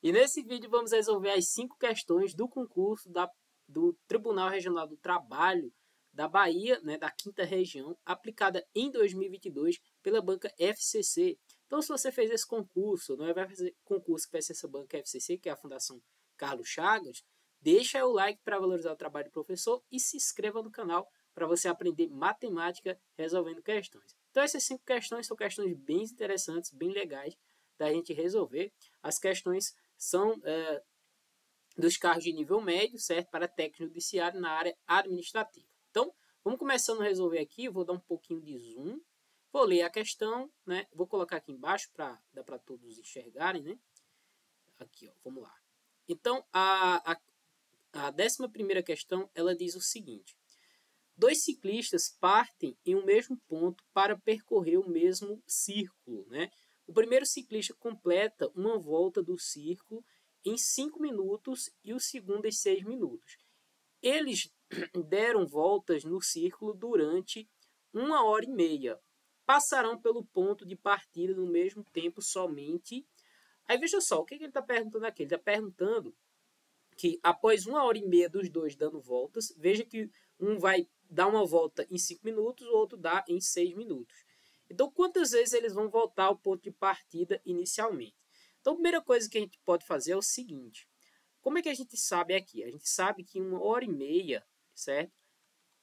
E nesse vídeo vamos resolver as 5 questões do concurso do Tribunal Regional do Trabalho da Bahia, né, da 5ª região, aplicada em 2022 pela banca FCC. Então, se você fez esse concurso, não vai fazer concurso que vai ser essa banca FCC, que é a Fundação Carlos Chagas, deixa o like para valorizar o trabalho do professor e se inscreva no canal para você aprender matemática resolvendo questões. Então, essas 5 questões são questões bem interessantes, bem legais da gente resolver. As questões são dos cargos de nível médio, certo? Para técnico judiciário na área administrativa. Então, vamos começando a resolver aqui. Vou dar um pouquinho de zoom. Vou ler a questão, né? Vou colocar aqui embaixo para dar para todos enxergarem, né? Aqui, ó, vamos lá. Então, a 11ª questão, ela diz o seguinte: 2 ciclistas partem em um mesmo ponto para percorrer o mesmo círculo, né? O primeiro ciclista completa uma volta do círculo em 5 minutos e o segundo em 6 minutos. Eles deram voltas no círculo durante 1h30. Passarão pelo ponto de partida no mesmo tempo somente. Aí veja só, o que ele está perguntando aqui? Ele está perguntando que após 1h30 dos dois dando voltas, veja que um vai dar uma volta em 5 minutos, o outro dá em 6 minutos. Então, quantas vezes eles vão voltar ao ponto de partida inicialmente? Então, a primeira coisa que a gente pode fazer é o seguinte. Como é que a gente sabe aqui? A gente sabe que 1h30, certo?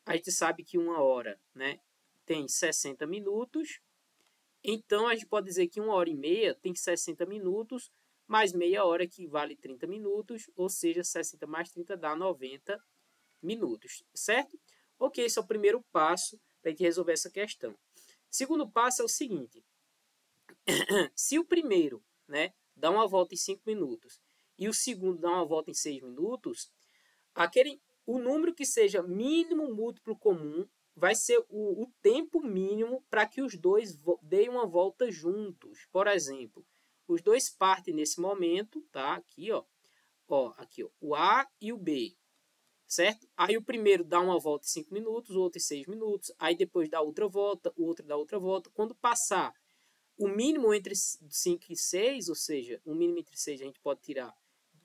A gente sabe que 1 hora, né, tem 60 minutos. Então, a gente pode dizer que 1h30 tem 60 minutos, mais meia hora que vale 30 minutos, ou seja, 60 mais 30 dá 90 minutos, certo? Ok, esse é o primeiro passo para a gente resolver essa questão. Segundo passo é o seguinte: se o primeiro, né, dá uma volta em 5 minutos e o segundo dá uma volta em 6 minutos, o número que seja mínimo múltiplo comum vai ser o tempo mínimo para que os dois deem uma volta juntos. Por exemplo, os dois partem nesse momento, tá? Aqui, ó, aqui, ó, o A e o B, certo? Aí o primeiro dá uma volta em 5 minutos, o outro em 6 minutos, aí depois dá outra volta, o outro dá outra volta. Quando passar o mínimo entre 5 e 6, ou seja, o mínimo entre 6 a gente pode tirar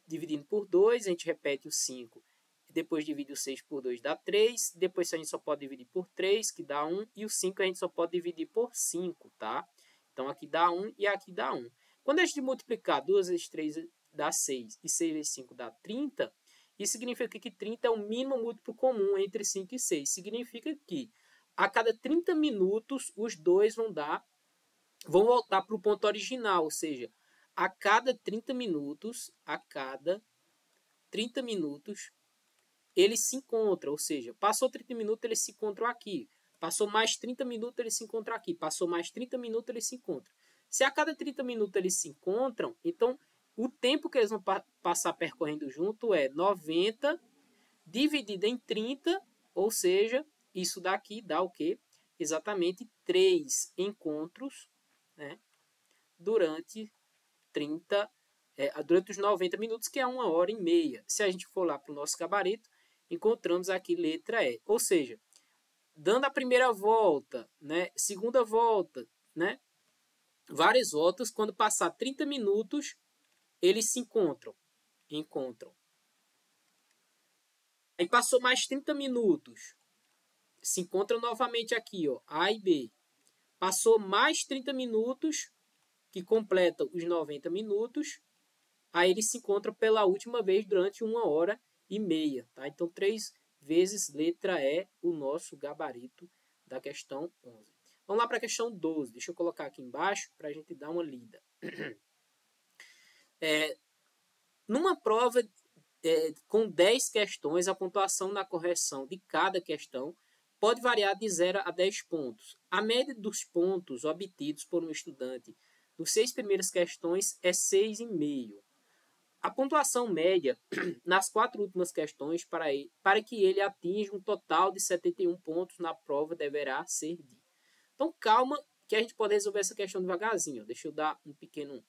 dividindo por 2, a gente repete o 5, depois divide o 6 por 2, dá 3, depois a gente só pode dividir por 3, que dá 1, e o 5 a gente só pode dividir por 5, tá? Então aqui dá 1 e aqui dá 1. Quando a gente multiplicar 2 vezes 3 dá 6 e 6 vezes 5 dá 30, isso significa que 30 é o mínimo múltiplo comum entre 5 e 6. Significa que a cada 30 minutos os dois vão voltar para o ponto original, ou seja, a cada 30 minutos, eles se encontram, ou seja, passou 30 minutos, eles se encontram aqui. Passou mais 30 minutos, eles se encontram aqui. Passou mais 30 minutos, eles se encontram. Se a cada 30 minutos eles se encontram, então o tempo que eles vão passar percorrendo junto é 90 dividido em 30, ou seja, isso daqui dá o quê? Exatamente 3 encontros, né, durante os 90 minutos, que é 1h30. Se a gente for lá para o nosso gabarito, encontramos aqui letra E. Ou seja, dando a primeira volta, né, segunda volta, né, várias voltas, quando passar 30 minutos, eles se encontram. Aí passou mais 30 minutos, se encontram novamente aqui, ó, A e B. Passou mais 30 minutos, que completa os 90 minutos, aí eles se encontram pela última vez durante 1h30, tá? Então, 3 vezes letra E, o nosso gabarito da questão 11. Vamos lá para a questão 12. Deixa eu colocar aqui embaixo para a gente dar uma lida. Numa prova com 10 questões, a pontuação na correção de cada questão pode variar de 0 a 10 pontos. A média dos pontos obtidos por um estudante nos 6 primeiras questões é 6,5. A pontuação média nas 4 últimas questões para que ele atinja um total de 71 pontos na prova deverá ser de. Então, calma que a gente pode resolver essa questão devagarzinho. Deixa eu dar um pequeno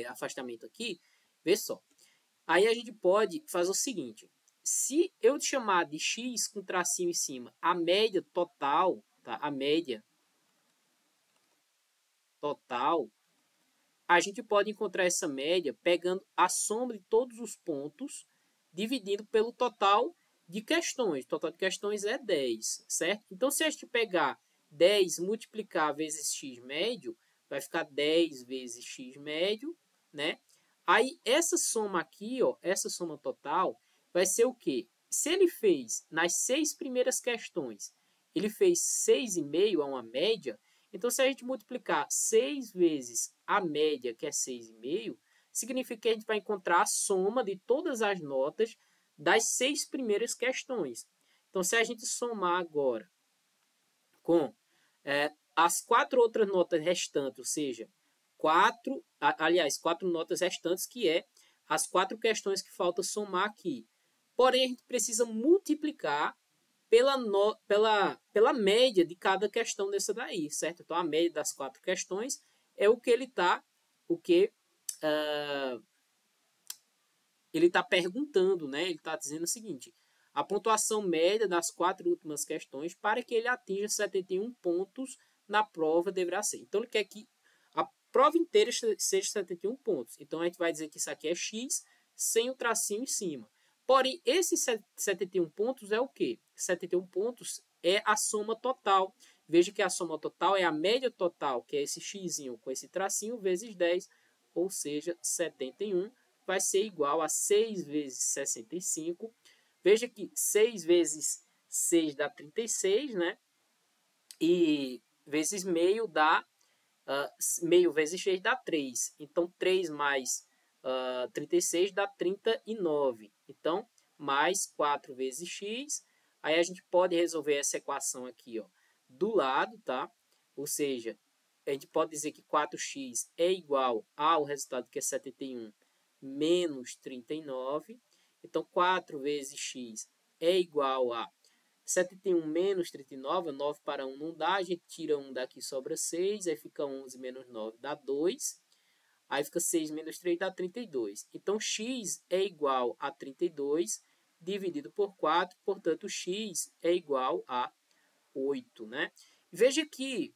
afastamento aqui. Vê só. Aí a gente pode fazer o seguinte. Se eu te chamar de x com tracinho em cima, a média total, tá? A média total a gente pode encontrar essa média pegando a soma de todos os pontos, dividindo pelo total de questões. O total de questões é 10, certo? Então, se a gente pegar 10 multiplicar vezes x médio, vai ficar 10 vezes x médio, né? Aí, essa soma aqui, ó, essa soma total, vai ser o quê? Se ele fez nas 6 primeiras questões, ele fez 6,5 a uma média, então se a gente multiplicar 6 vezes a média, que é 6,5, significa que a gente vai encontrar a soma de todas as notas das 6 primeiras questões. Então, se a gente somar agora com as 4 outras notas restantes, ou seja, 4 notas restantes, que é as 4 questões que falta somar aqui. Porém, a gente precisa multiplicar pela média de cada questão dessa daí, certo? Então, a média das 4 questões é o que ele está ele está perguntando, né? Ele está dizendo o seguinte: a pontuação média das 4 últimas questões para que ele atinja 71 pontos na prova deverá ser. Então, ele quer que a prova inteira seja 71 pontos. Então, a gente vai dizer que isso aqui é x sem o tracinho em cima. Porém, esses 71 pontos é o quê? 71 pontos é a soma total. Veja que a soma total é a média total, que é esse x com esse tracinho, vezes 10, ou seja, 71 vai ser igual a 6 vezes 65. Veja que 6 vezes 6 dá 36, né? E vezes meio dá, meio vezes 6 dá 3. Então, 3 mais 36 dá 39. Então, mais 4 vezes x. Aí a gente pode resolver essa equação aqui, ó, do lado, tá? Ou seja, a gente pode dizer que 4x é igual ao resultado que é 71 menos 39. Então, 4 vezes x é igual a 71 menos 39, 9 para 1 não dá, a gente tira 1 daqui, sobra 6, aí fica 11 menos 9 dá 2, aí fica 6 menos 3 dá 32. Então, x é igual a 32 dividido por 4, portanto, x é igual a 8, né? Veja que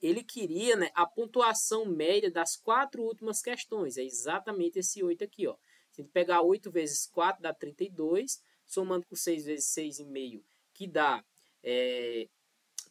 ele queria, né, a pontuação média das 4 últimas questões. É exatamente esse 8 aqui, ó. Se a gente pegar 8 vezes 4 dá 32, somando com 6 vezes 6,5, que dá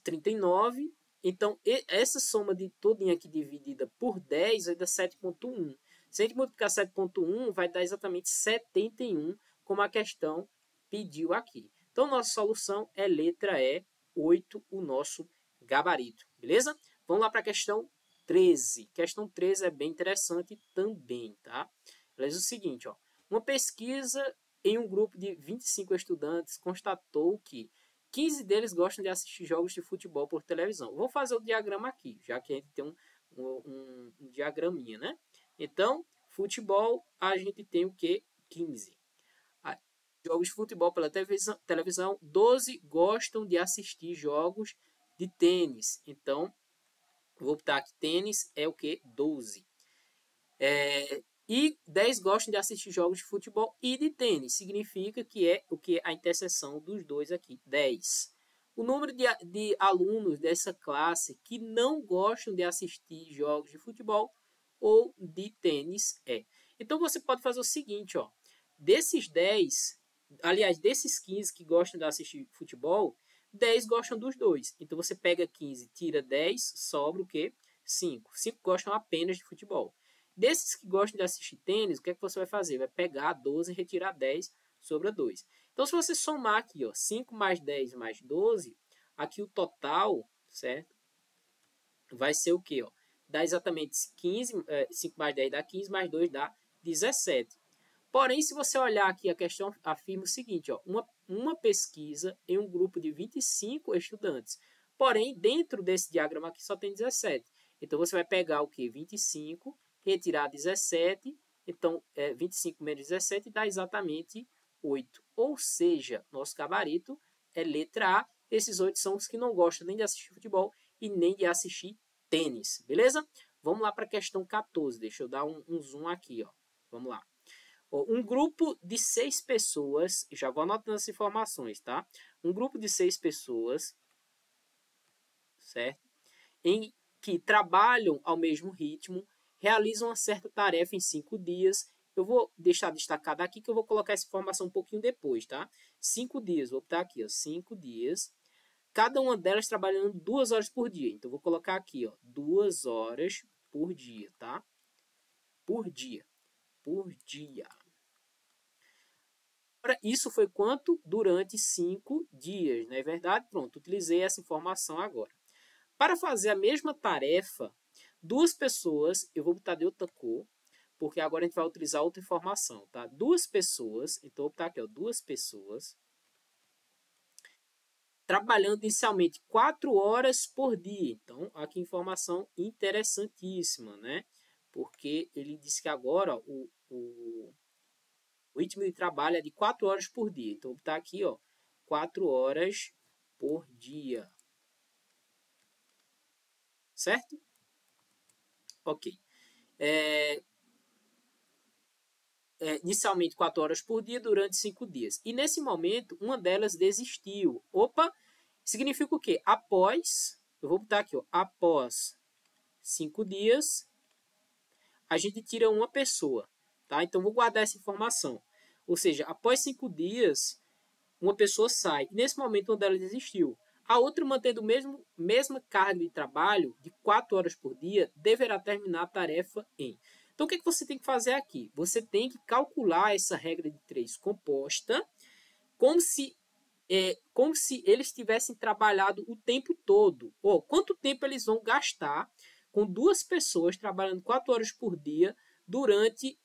39. Então, essa soma de todinha aqui dividida por 10 vai dar 7,1. Se a gente multiplicar 7,1, vai dar exatamente 71, como a questão pediu aqui. Então, nossa solução é letra E, 8, o nosso gabarito. Beleza? Vamos lá para a questão 13. Questão 13 é bem interessante também, tá? Ela diz o seguinte, ó. Uma pesquisa em um grupo de 25 estudantes constatou que 15 deles gostam de assistir jogos de futebol por televisão. Vou fazer o diagrama aqui, já que a gente tem um diagraminha, né? Então, futebol, a gente tem o quê? 15. Jogos de futebol pela televisão, 12 gostam de assistir jogos de tênis. Então, vou botar aqui, tênis é o quê? 12. E 10 gostam de assistir jogos de futebol e de tênis. Significa que é o que? A interseção dos dois aqui, 10. O número de alunos dessa classe que não gostam de assistir jogos de futebol ou de tênis é. Então, você pode fazer o seguinte, ó. Desses 10, aliás, desses 15 que gostam de assistir futebol, 10 gostam dos dois. Então, você pega 15, tira 10, sobra o quê? 5. 5 gostam apenas de futebol. Desses que gostam de assistir tênis, o que é que você vai fazer? Vai pegar 12 e retirar 10, sobra 2. Então, se você somar aqui, ó, 5 mais 10 mais 12, aqui o total, certo? Vai ser o quê? Ó? Dá exatamente 15, 5 mais 10 dá 15, mais 2 dá 17. Porém, se você olhar aqui, a questão afirma o seguinte, ó, uma pesquisa em um grupo de 25 estudantes. Porém, dentro desse diagrama aqui só tem 17. Então, você vai pegar o quê? 25, retirar 17. Então, 25 menos 17 dá exatamente 8. Ou seja, nosso gabarito é letra A. Esses 8 são os que não gostam nem de assistir futebol e nem de assistir tênis. Beleza? Vamos lá para a questão 14. Deixa eu dar um zoom aqui, ó. Vamos lá. Um grupo de 6 pessoas, já vou anotando as informações, tá? Um grupo de 6 pessoas, certo? que trabalham ao mesmo ritmo, realizam uma certa tarefa em 5 dias. Eu vou deixar destacado aqui que eu vou colocar essa informação um pouquinho depois, tá? 5 dias, vou botar aqui, ó, 5 dias. Cada uma delas trabalhando 2 horas por dia. Então, vou colocar aqui, ó, 2 horas por dia, tá? Por dia. Por dia. Agora, isso foi quanto? Durante 5 dias, não é verdade? Pronto, utilizei essa informação agora. Para fazer a mesma tarefa, 2 pessoas, eu vou botar de outra cor, porque agora a gente vai utilizar outra informação, tá? 2 pessoas, então eu vou botar aqui, ó, 2 pessoas, trabalhando inicialmente 4 horas por dia. Então, aqui informação interessantíssima, né? Porque ele disse que agora ó, o ritmo de trabalho é de 4 horas por dia. Então, vou botar aqui, ó, 4 horas por dia. Certo? Ok. Inicialmente 4 horas por dia durante 5 dias. E nesse momento, uma delas desistiu. Opa! Significa o quê? Após, eu vou botar aqui, ó, após 5 dias, a gente tira uma pessoa. Tá? Então, vou guardar essa informação. Ou seja, após 5 dias, uma pessoa sai. E nesse momento, uma delas desistiu. A outra, mantendo a mesma carga de trabalho, de 4 horas por dia, deverá terminar a tarefa em. Então, o que você tem que fazer aqui? Você tem que calcular essa regra de 3 composta como se eles tivessem trabalhado o tempo todo. Quanto tempo eles vão gastar com 2 pessoas trabalhando 4 horas por dia durante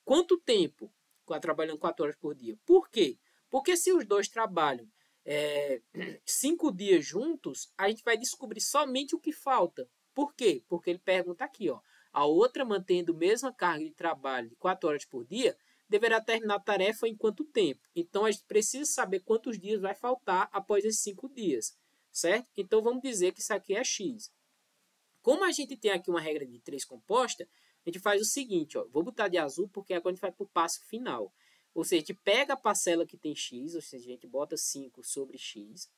quanto tempo trabalhando 4 horas por dia? Por quê? Porque se os dois trabalham 5 dias juntos, a gente vai descobrir somente o que falta. Por quê? Porque ele pergunta aqui, ó, a outra mantendo a mesma carga de trabalho de 4 horas por dia, deverá terminar a tarefa em quanto tempo? Então, a gente precisa saber quantos dias vai faltar após esses 5 dias, certo? Então, vamos dizer que isso aqui é X. Como a gente tem aqui uma regra de 3 composta, a gente faz o seguinte, ó, vou botar de azul porque agora a gente vai para o passo final. Ou seja, a gente pega a parcela que tem X, ou seja, a gente bota 5 sobre X,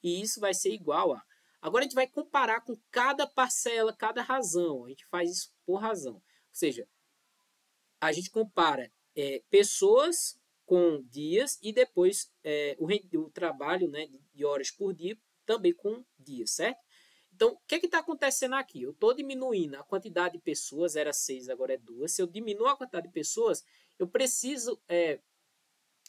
e isso vai ser igual a... Agora a gente vai comparar com cada parcela, cada razão. A gente faz isso por razão. Ou seja, a gente compara pessoas com dias e depois o trabalho, né, de horas por dia também com dias, certo? Então, o que está acontecendo aqui? Eu estou diminuindo a quantidade de pessoas, era 6, agora é 2. Se eu diminuo a quantidade de pessoas, eu preciso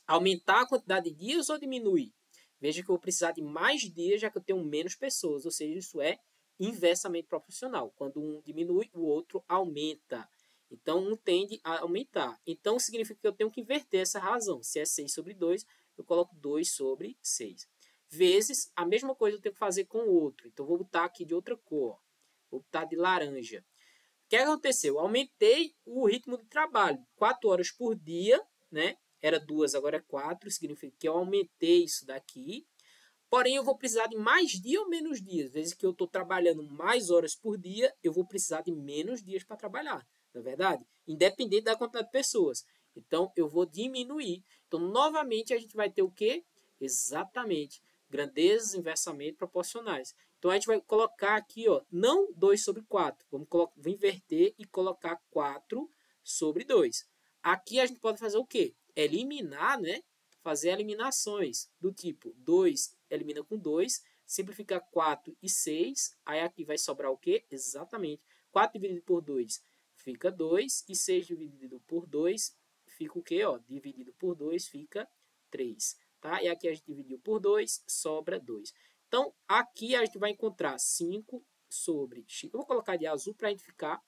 aumentar a quantidade de dias ou diminuir? Veja que eu vou precisar de mais dias, já que eu tenho menos pessoas, ou seja, isso é inversamente proporcional. Quando um diminui, o outro aumenta. Então, um tende a aumentar. Então, significa que eu tenho que inverter essa razão. Se é 6 sobre 2, eu coloco 2 sobre 6. Vezes, a mesma coisa eu tenho que fazer com o outro. Então, vou botar aqui de outra cor. Vou botar de laranja. O que aconteceu? Eu aumentei o ritmo de trabalho. 4 horas por dia, né? Era 2, agora é 4. Significa que eu aumentei isso daqui. Porém, eu vou precisar de mais dia ou menos dias. Vezes que eu estou trabalhando mais horas por dia, eu vou precisar de menos dias para trabalhar. Não é verdade? Independente da quantidade de pessoas. Então, eu vou diminuir. Então, novamente, a gente vai ter o quê? Exatamente. Grandezas inversamente proporcionais. Então, a gente vai colocar aqui, ó, não 2 sobre 4. Vamos inverter e colocar 4 sobre 2. Aqui a gente pode fazer o quê? Eliminar, né? Fazer eliminações do tipo 2 elimina com 2, simplifica 4 e 6, aí aqui vai sobrar o quê? Exatamente, 4 dividido por 2 fica 2, e 6 dividido por 2 fica o quê? Ó, dividido por 2 fica 3, tá? E aqui a gente dividiu por 2, sobra 2. Então, aqui a gente vai encontrar 5 sobre x. Eu vou colocar de azul para a gente ficar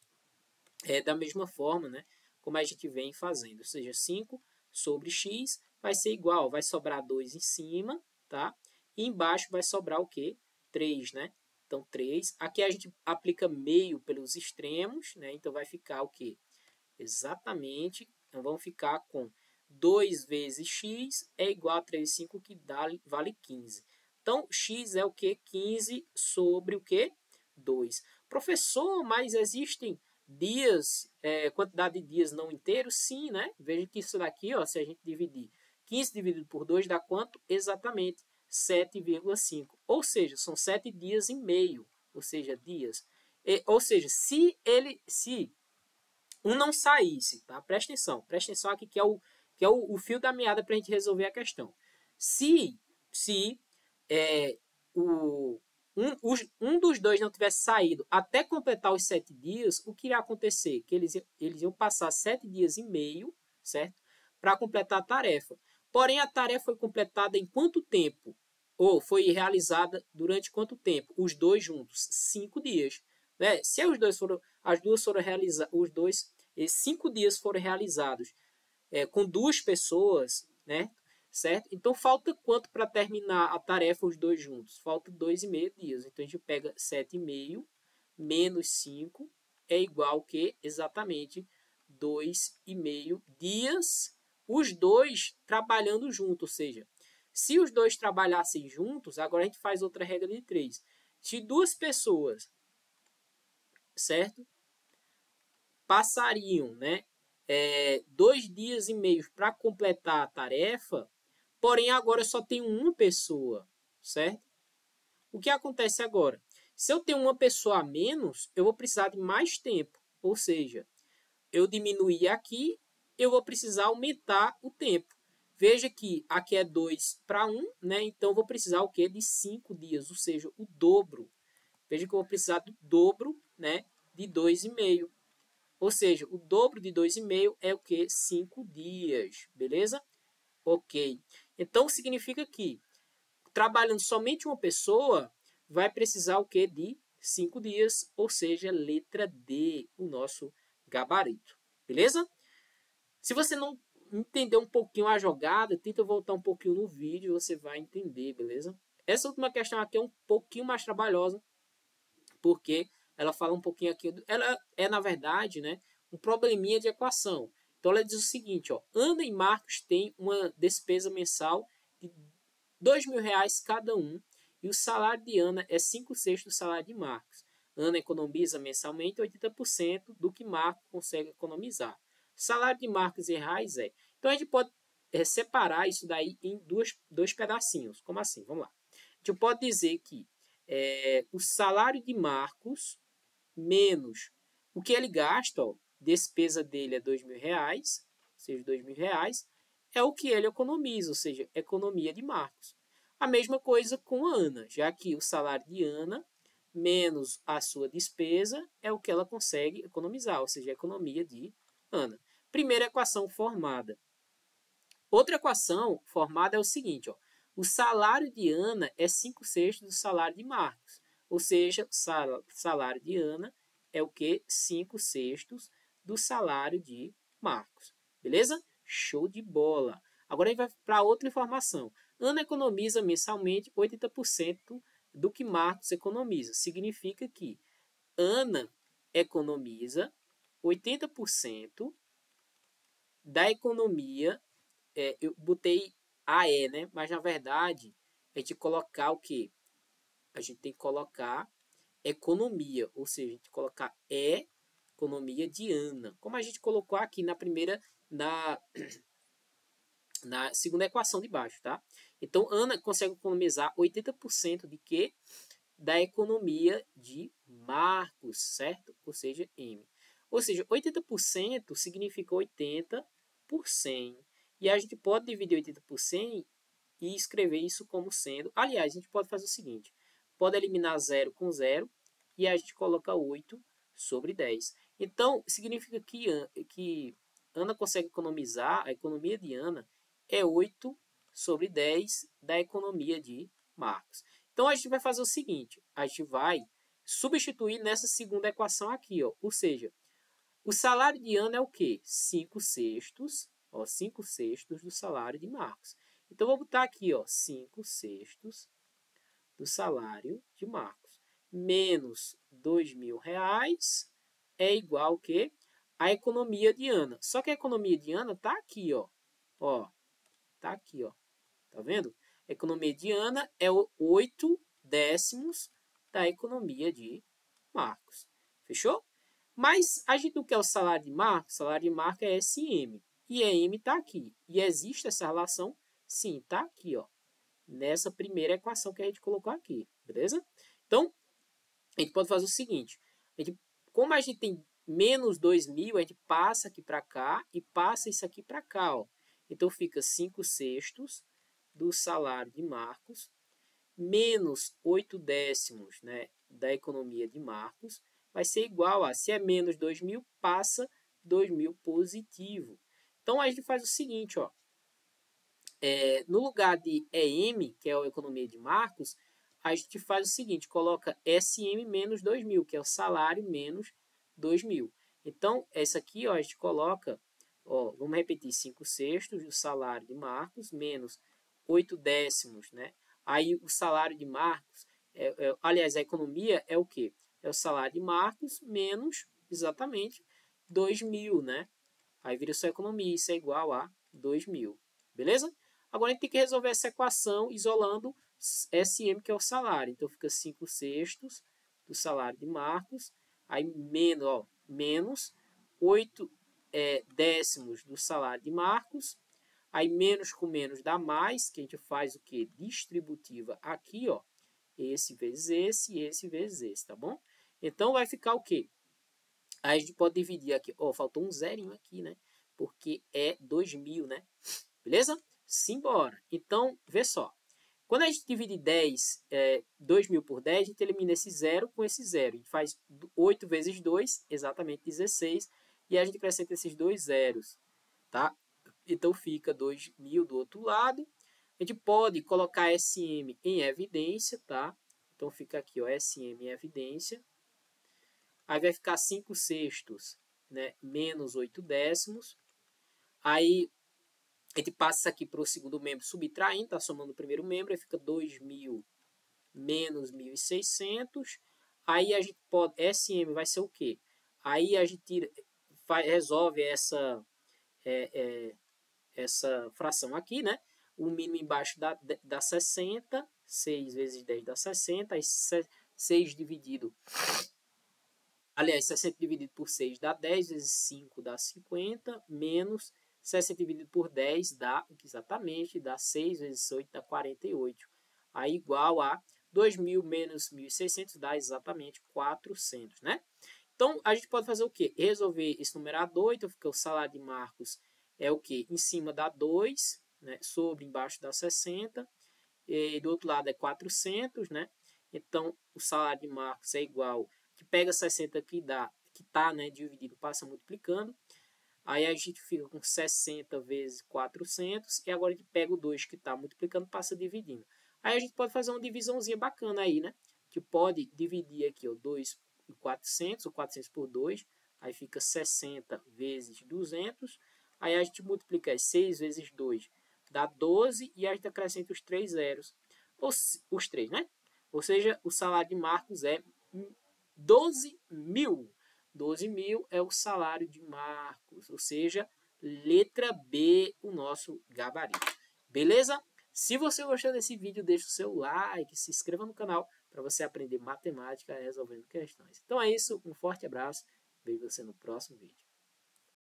da mesma forma, né? Como a gente vem fazendo. Ou seja, 5 sobre x vai ser igual, vai sobrar 2 em cima, tá? E embaixo vai sobrar o quê? 3, né? Então, 3. Aqui a gente aplica meio pelos extremos, né? Então, vai ficar o quê? Exatamente. Então, vamos ficar com 2 vezes x é igual a 3,5, que vale 15. Então, x é o quê? 15 sobre o quê? 2. Professor, mas existem dias, quantidade de dias não inteiros? Sim, né? Veja que isso daqui, ó, se a gente dividir 15 dividido por 2 dá quanto? Exatamente 7,5. Ou seja, são 7 dias e meio. Ou seja, dias. Ou seja, se um não saísse, tá? Presta atenção aqui que é o fio da meada para a gente resolver a questão. Se é, um dos dois não tivesse saído até completar os 7 dias, o que iria acontecer? Que eles iam passar 7 dias e meio, certo? Para completar a tarefa. Porém, a tarefa foi completada em quanto tempo? Ou foi realizada durante quanto tempo? Os dois juntos? 5 dias. Né? Se as duas foram realizadas, os dois, 5 dias foram realizados com 2 pessoas, né? Certo? Então falta quanto para terminar a tarefa os dois juntos? Falta 2,5 dias. Então a gente pega 7,5 menos 5 é igual a que? Exatamente 2,5 dias, os dois trabalhando juntos. Ou seja, se os dois trabalhassem juntos, agora a gente faz outra regra de 3. Se 2 pessoas, certo? Passariam, né? 2 dias e meio para completar a tarefa, porém agora eu só tenho uma pessoa, certo? O que acontece agora? Se eu tenho uma pessoa a menos, eu vou precisar de mais tempo, ou seja, eu diminuir aqui, eu vou precisar aumentar o tempo. Veja que aqui é 2 para 1, né? Então eu vou precisar o quê? De 5 dias, ou seja, o dobro. Veja que eu vou precisar do dobro, né? De 2,5. Ou seja, o dobro de 2,5 é o que? 5 dias, beleza? Ok. Então, significa que, trabalhando somente uma pessoa, vai precisar o que? De 5 dias, ou seja, letra D, o nosso gabarito. Beleza? Se você não entender um pouquinho a jogada, tenta voltar um pouquinho no vídeo, você vai entender, beleza? Essa última questão aqui é um pouquinho mais trabalhosa, porque ela fala um pouquinho aqui, ela é na verdade, né, um probleminha de equação. Então ela diz o seguinte, ó, Ana e Marcos têm uma despesa mensal de R$ 2.000 cada um e o salário de Ana é 5/6 do salário de Marcos. Ana economiza mensalmente 80% do que Marcos consegue economizar. O salário de Marcos em reais é. Então a gente pode separar isso daí em dois pedacinhos. Como assim? Vamos lá. A gente pode dizer que o salário de Marcos menos o que ele gasta, ó, despesa dele é R$ 2.000, ou seja, R$ 2.000, é o que ele economiza, ou seja, economia de Marcos. A mesma coisa com a Ana, já que o salário de Ana menos a sua despesa é o que ela consegue economizar, ou seja, a economia de Ana. Primeira equação formada. Outra equação formada é o seguinte, ó, o salário de Ana é 5/6 do salário de Marcos. Ou seja, o salário de Ana é o que? 5/6 do salário de Marcos. Beleza? Show de bola. Agora a gente vai para outra informação. Ana economiza mensalmente 80% do que Marcos economiza. Significa que Ana economiza 80% da economia. Eu botei AE, né? Mas na verdade, a gente colocar o quê? A gente tem que colocar economia, ou seja, a gente colocar economia de Ana, como a gente colocou aqui na primeira, na segunda equação de baixo, tá? Então, Ana consegue economizar 80% de quê? Da economia de Marcos, certo? Ou seja, M. Ou seja, 80% significa 80 por 100. E a gente pode dividir 80 por 100 e escrever isso como sendo... Aliás, a gente pode fazer o seguinte. Pode eliminar 0 com 0 e a gente coloca 8 sobre 10. Então, significa que Ana consegue economizar, a economia de Ana é 8 sobre 10 da economia de Marcos. Então, a gente vai fazer o seguinte. A gente vai substituir nessa segunda equação aqui, ó. Ou seja, o salário de Ana é o quê? 5/6, ó, 5/6 do salário de Marcos. Então, vou botar aqui, ó, 5/6 do salário de Marcos. Menos R$ 2.000 é igual ao quê? A economia de Ana. Só que a economia de Ana tá aqui, ó. Ó, tá aqui, ó. Tá vendo? A economia de Ana é 8/10 da economia de Marcos. Fechou? Mas a gente não quer o salário de Marcos. O salário de Marcos é SM. E M está aqui. E existe essa relação? Sim, está aqui, ó. Nessa primeira equação que a gente colocou aqui. Beleza? Então, a gente pode fazer o seguinte. como a gente tem menos 2.000, a gente passa aqui para cá e passa isso aqui para cá. Ó. Então, fica 5/6 do salário de Marcos, menos 8/10, né, da economia de Marcos, vai ser igual a, se é menos 2.000, passa 2.000 positivo. Então, a gente faz o seguinte, ó, no lugar de EM, que é a economia de Marcos, a gente faz o seguinte, coloca SM menos 2.000, que é o salário menos 2.000. Então, essa aqui, ó, a gente coloca, ó, vamos repetir, 5/6 do salário de Marcos, menos 8/10, né? Aí, o salário de Marcos, aliás, a economia é o quê? É o salário de Marcos menos, exatamente, 2.000, né? Aí vira sua economia, isso é igual a 2.000, beleza? Agora a gente tem que resolver essa equação isolando SM, que é o salário. Então fica 5/6 do salário de Marcos, aí menos 8/10 do salário de Marcos, aí menos com menos dá mais, que a gente faz o que? Distributiva aqui, ó. Esse vezes esse e esse vezes esse, tá bom? Então vai ficar o quê? Aí a gente pode dividir aqui, ó, faltou um zerinho aqui, né? Porque é 2.000, né? Beleza? Simbora. Então, vê só. Quando a gente divide 2.000 por 10, a gente elimina esse zero com esse zero. A gente faz 8 vezes 2, exatamente 16. E a gente acrescenta esses dois zeros, tá? Então, fica 2.000 do outro lado. A gente pode colocar SM em evidência, tá? Então, fica aqui, ó, SM em evidência. Aí vai ficar 5/6, né? Menos 8/10. Aí a gente passa isso aqui para o segundo membro subtraindo, tá somando o primeiro membro, aí fica 2.000 menos 1.600. Aí a gente pode, SM vai ser o quê? Aí a gente resolve essa fração aqui, né? O mínimo embaixo dá 60, 6 vezes 10 dá 60, aí 6 dividido... Aliás, 60 dividido por 6 dá 10, vezes 5 dá 50, menos 60 dividido por 10 dá, exatamente, dá 6 vezes 8 dá 48. Aí igual a 2.000 menos 1.600 dá exatamente 400, né? Então, a gente pode fazer o quê? Resolver esse numerador, então fica o salário de Marcos é o quê? Em cima dá 2, né? Sobre, embaixo dá 60, e do outro lado é 400, né? Então, o salário de Marcos é igual, que pega 60 que dá, que está, né, dividido, passa multiplicando. Aí a gente fica com 60 vezes 400. E agora a gente pega o 2 que está multiplicando, passa dividindo. Aí a gente pode fazer uma divisãozinha bacana aí, né? Que pode dividir aqui, ó, 2 por 400, ou 400 por 2. Aí fica 60 vezes 200. Aí a gente multiplica 6 vezes 2, dá 12. E a gente acrescenta os 3 zeros. Os 3, né? Ou seja, o salário de Marcos é 12.000. 12.000 é o salário de Marcos, ou seja, letra B, o nosso gabarito. Beleza? Se você gostou desse vídeo, deixa o seu like, se inscreva no canal para você aprender matemática resolvendo questões. Então é isso, um forte abraço, vejo você no próximo vídeo.